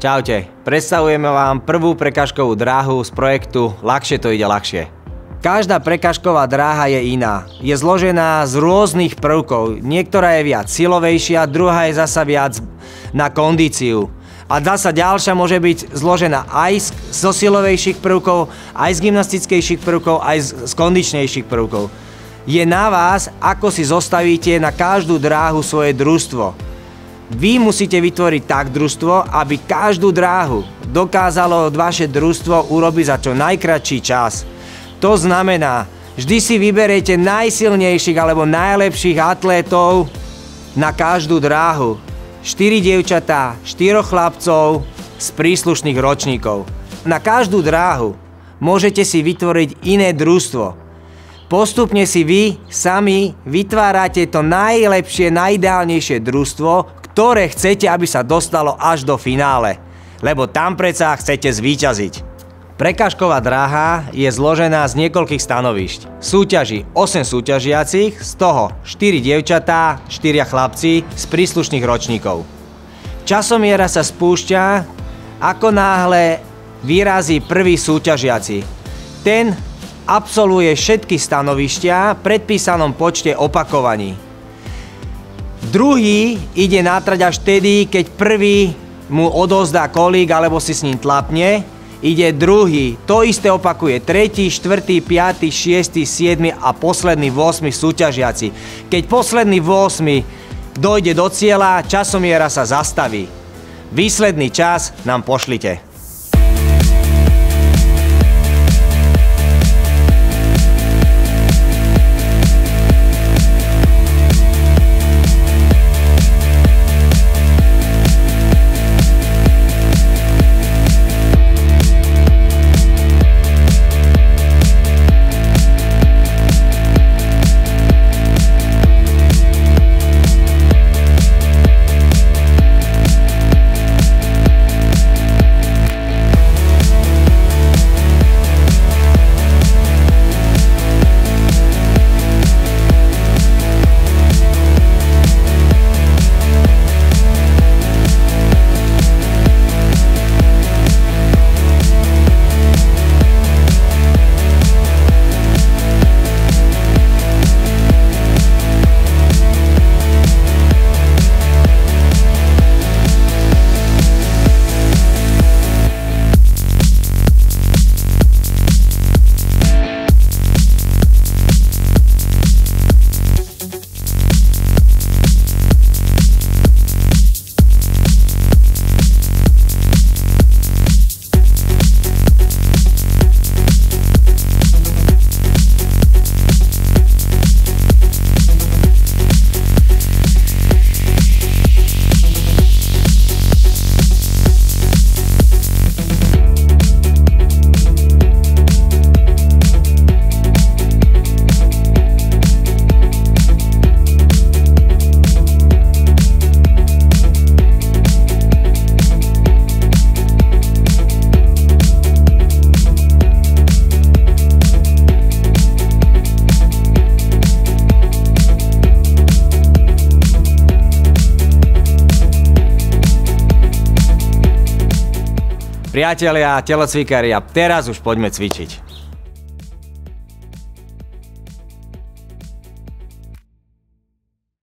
Čaute, predstavujeme vám prvú prekážkovú dráhu z projektu Ľahšie to ide ľahšie. Každá prekážková dráha je iná. Je zložená z rôznych prvkov. Niektorá je viac silovejšia, druhá je zasa viac na kondíciu. A zasa ďalšia môže byť zložená aj zo silovejších prvkov, aj z gymnastickejších prvkov, aj z kondičnejších prvkov. Je na vás, ako si zostavíte na každú dráhu svoje družstvo. Vy musíte vytvoriť tak družstvo, aby každú dráhu dokázalo vaše družstvo urobiť za čo najkratší čas. To znamená, vždy si vyberiete najsilnejších alebo najlepších atlétov na každú dráhu. 4 dievčatá, 4 chlapcov z príslušných ročníkov. Na každú dráhu môžete si vytvoriť iné družstvo. Postupne si vy sami vytvárate to najlepšie, najideálnejšie družstvo, ktoré chcete, aby sa dostalo až do finále. Lebo tam predsa chcete zvíťaziť. Prekážková dráha je zložená z niekoľkých stanovišť. Súťaží 8 súťažiacich, z toho 4 dievčatá, 4 chlapci z príslušných ročníkov. Časomiera sa spúšťa, ako náhle vyrazí prvý súťažiaci. Ten absolvuje všetky stanovištia v predpísanom počte opakovaní. Druhý ide na trať až vtedy, keď prvý mu odovzdá kolík alebo si s ním tlapne. Ide druhý, to isté opakuje tretí, štvrtý, piatý, šiestý, siedmy a posledný 8 súťažiaci. Keď posledný 8 dojde do cieľa, časomiera sa zastaví. Výsledný čas nám pošlite. Priatelia, telocvikári, a teraz už poďme cvičiť.